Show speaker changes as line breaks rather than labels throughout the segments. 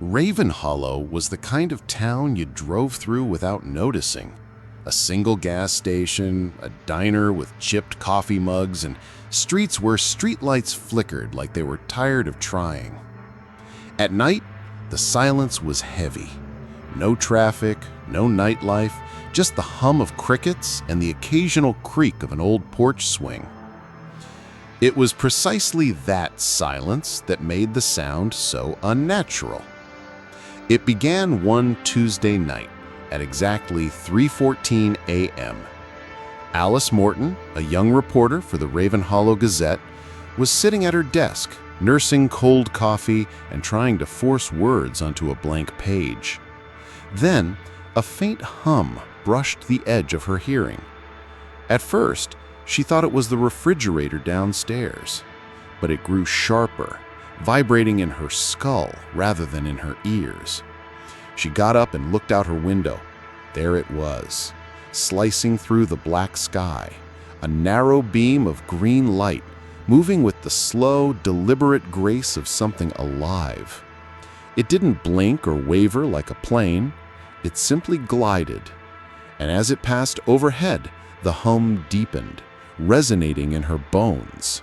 Raven Hollow was the kind of town you drove through without noticing. A single gas station, a diner with chipped coffee mugs, and streets where streetlights flickered like they were tired of trying. At night, the silence was heavy. No traffic, no nightlife, just the hum of crickets and the occasional creak of an old porch swing. It was precisely that silence that made the sound so unnatural. It began one Tuesday night at exactly 3:14 a.m. Alice Morton, a young reporter for the Raven Hollow Gazette, was sitting at her desk, nursing cold coffee and trying to force words onto a blank page. Then, a faint hum brushed the edge of her hearing. At first, she thought it was the refrigerator downstairs, but it grew sharper, vibrating in her skull rather than in her ears. She got up and looked out her window. There it was, slicing through the black sky, a narrow beam of green light, moving with the slow, deliberate grace of something alive. It didn't blink or waver like a plane. It simply glided. And as it passed overhead, the hum deepened, resonating in her bones.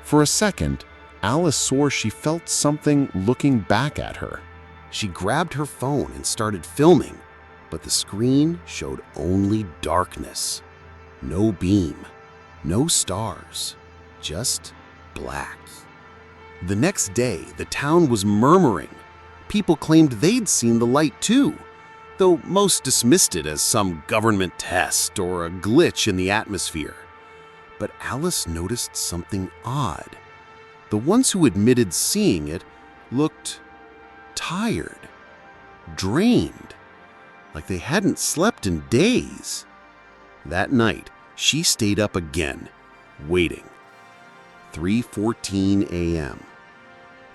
For a second, Alice swore she felt something looking back at her. She grabbed her phone and started filming, but the screen showed only darkness. No beam, no stars, just black. The next day, the town was murmuring. People claimed they'd seen the light too, though most dismissed it as some government test or a glitch in the atmosphere. But Alice noticed something odd. The ones who admitted seeing it looked tired, drained, like they hadn't slept in days. That night, she stayed up again, waiting. 3:14 a.m.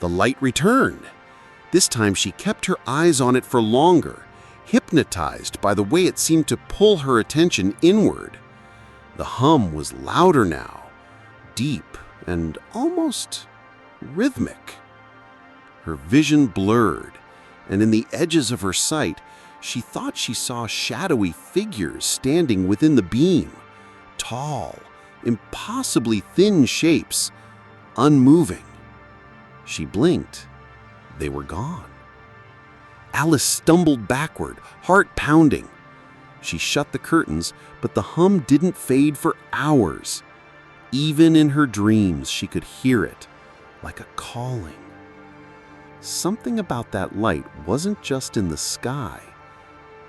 The light returned. This time she kept her eyes on it for longer, hypnotized by the way it seemed to pull her attention inward. The hum was louder now, deep and almost rhythmic. Her vision blurred, and in the edges of her sight, she thought she saw shadowy figures standing within the beam, tall, impossibly thin shapes, unmoving. She blinked. They were gone. Alice stumbled backward, heart pounding. She shut the curtains, but the hum didn't fade for hours. Even in her dreams, she could hear it, like a calling. Something about that light wasn't just in the sky.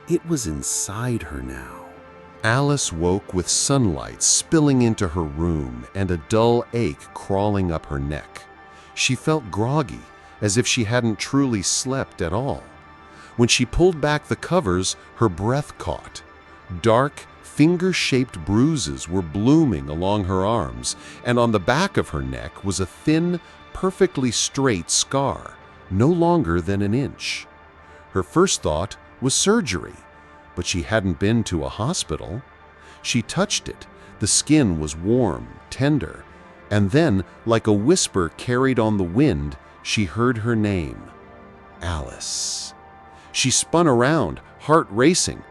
It was inside her now. Alice woke with sunlight spilling into her room and a dull ache crawling up her neck. She felt groggy, as if she hadn't truly slept at all. When she pulled back the covers, her breath caught. Dark, finger-shaped bruises were blooming along her arms, and on the back of her neck was a thin, perfectly straight scar, no longer than an inch. Her first thought was surgery, but she hadn't been to a hospital. She touched it. The skin was warm, tender, and then, like a whisper carried on the wind, she heard her name, Alice. She spun around, heart racing.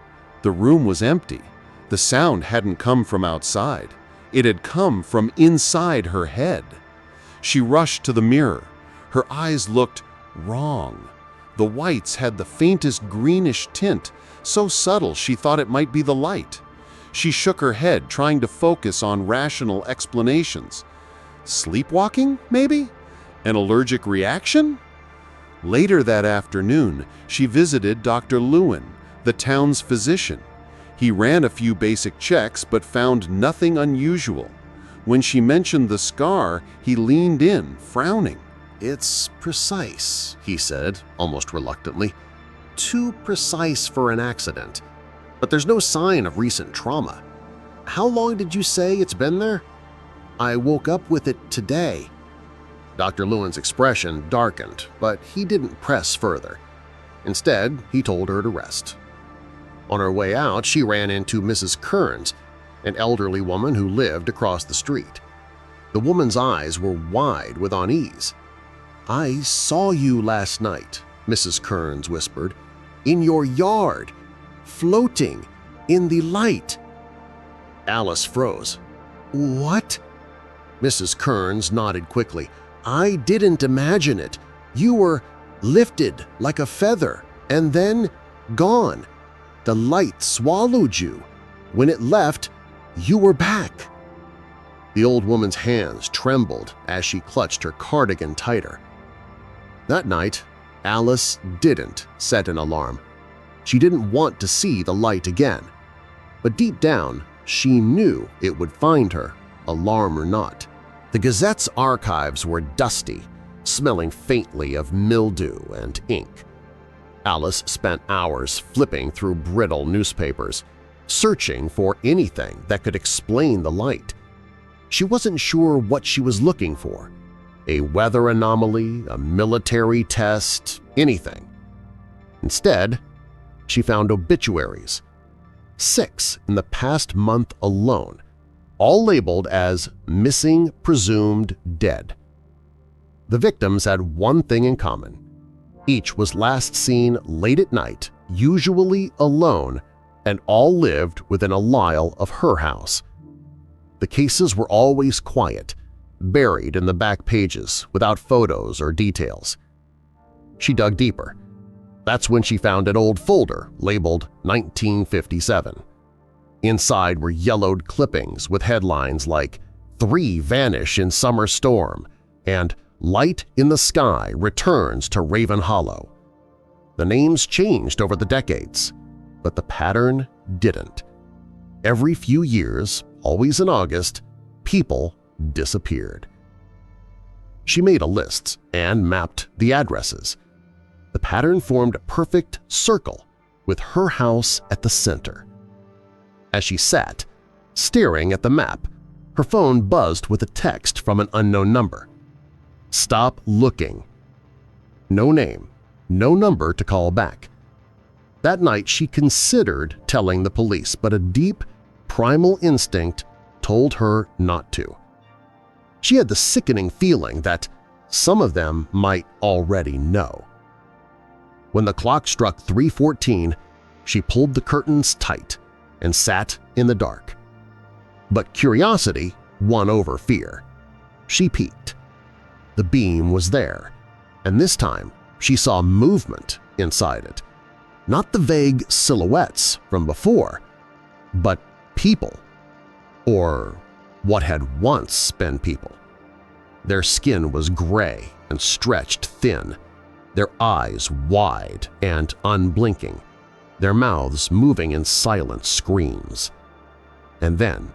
The room was empty. The sound hadn't come from outside. It had come from inside her head. She rushed to the mirror. Her eyes looked wrong. The whites had the faintest greenish tint, so subtle she thought it might be the light. She shook her head, trying to focus on rational explanations. Sleepwalking, maybe? An allergic reaction? Later that afternoon, she visited Dr. Lewin, the town's physician. He ran a few basic checks but found nothing unusual. When she mentioned the scar, he leaned in, frowning.
"It's precise," he said, almost reluctantly. "Too precise for an accident. But there's no sign of recent trauma. How long did you say it's been there?" "I woke up with it today." Dr. Lewin's expression darkened, but he didn't press further. Instead, he told her to rest. On her way out, she ran into Mrs. Kearns, an elderly woman who lived across the street. The woman's eyes were wide with unease. "I saw you last night," Mrs. Kearns whispered. "In your yard, floating in the light." Alice froze. "What?" Mrs. Kearns nodded quickly. "I didn't imagine it. You were lifted like a feather and then gone. The light swallowed you. When it left, you were back." The old woman's hands trembled as she clutched her cardigan tighter. That night, Alice didn't set an alarm. She didn't want to see the light again. But deep down, she knew it would find her, alarm or not. The Gazette's archives were dusty, smelling faintly of mildew and ink. Alice spent hours flipping through brittle newspapers, searching for anything that could explain the light. She wasn't sure what she was looking for – a weather anomaly, a military test, anything. Instead, she found obituaries. 6 in the past month alone, all labeled as missing presumed dead. The victims had one thing in common. Each was last seen late at night, usually alone, and all lived within a mile of her house. The cases were always quiet, buried in the back pages without photos or details. She dug deeper. That's when she found an old folder labeled 1957. Inside were yellowed clippings with headlines like "3 Vanish in Summer Storm" and "Light in the Sky Returns to Raven Hollow." The names changed over the decades, but the pattern didn't. Every few years, always in August, people disappeared. She made a list and mapped the addresses. The pattern formed a perfect circle with her house at the center. As she sat, staring at the map, her phone buzzed with a text from an unknown number. "Stop looking." No name, no number to call back. That night she considered telling the police, but a deep, primal instinct told her not to. She had the sickening feeling that some of them might already know. When the clock struck 3:14, she pulled the curtains tight and sat in the dark. But curiosity won over fear. She peeked. The beam was there, and this time she saw movement inside it. Not the vague silhouettes from before, but people, or what had once been people. Their skin was gray and stretched thin, their eyes wide and unblinking, their mouths moving in silent screams. And then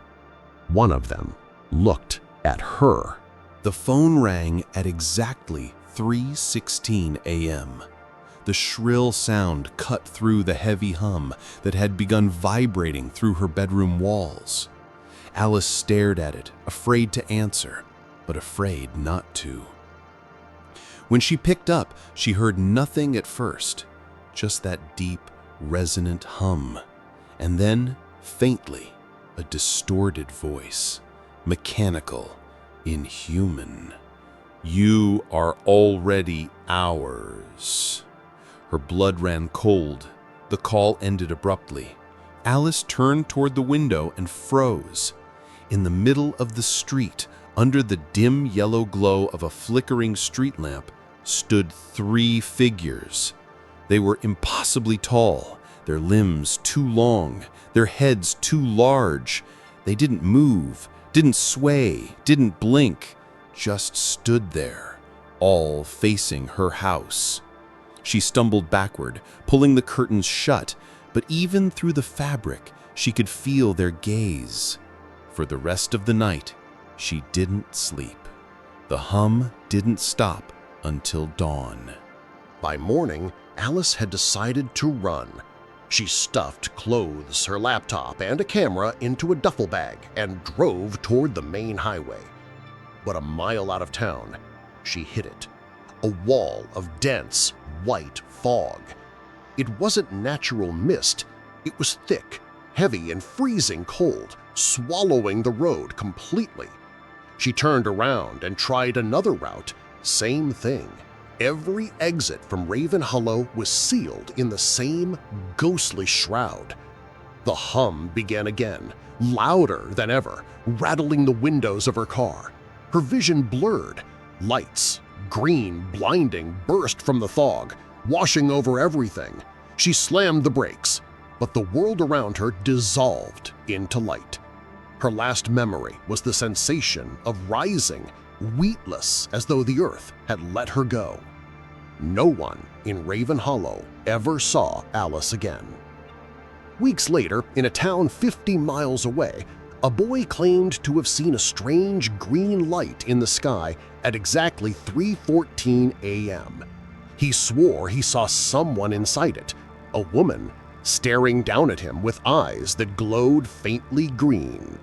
one of them looked at her.
The phone rang at exactly 3:16 a.m. The shrill sound cut through the heavy hum that had begun vibrating through her bedroom walls. Alice stared at it, afraid to answer, but afraid not to. When she picked up, she heard nothing at first, just that deep, resonant hum, and then, faintly, a distorted voice, mechanical, inhuman. "You are already ours." Her blood ran cold. The call ended abruptly. Alice turned toward the window and froze. In the middle of the street, under the dim yellow glow of a flickering street lamp, stood 3 figures. They were impossibly tall, their limbs too long, their heads too large. They didn't move, didn't sway, didn't blink, just stood there, all facing her house. She stumbled backward, pulling the curtains shut, but even through the fabric, she could feel their gaze. For the rest of the night, she didn't sleep. The hum didn't stop until dawn.
By morning, Alice had decided to run. She stuffed clothes, her laptop, and a camera into a duffel bag and drove toward the main highway. But a mile out of town, she hit it. A wall of dense, white fog. It wasn't natural mist. It was thick, heavy, and freezing cold, swallowing the road completely. She turned around and tried another route. Same thing. Every exit from Raven Hollow was sealed in the same ghostly shroud. The hum began again, louder than ever, rattling the windows of her car. Her vision blurred. Lights, green, blinding, burst from the fog, washing over everything. She slammed the brakes, but the world around her dissolved into light. Her last memory was the sensation of rising, weightless as though the earth had let her go. No one in Raven Hollow ever saw Alice again. Weeks later, in a town 50 miles away, a boy claimed to have seen a strange green light in the sky at exactly 3:14 a.m. He swore he saw someone inside it, a woman, staring down at him with eyes that glowed faintly green.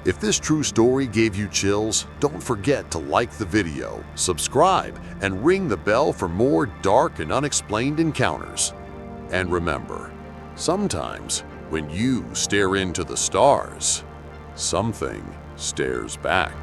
If this true story gave you chills, don't forget to like the video, subscribe, and ring the bell for more dark and unexplained encounters. And remember, sometimes when you stare into the stars, something stares back.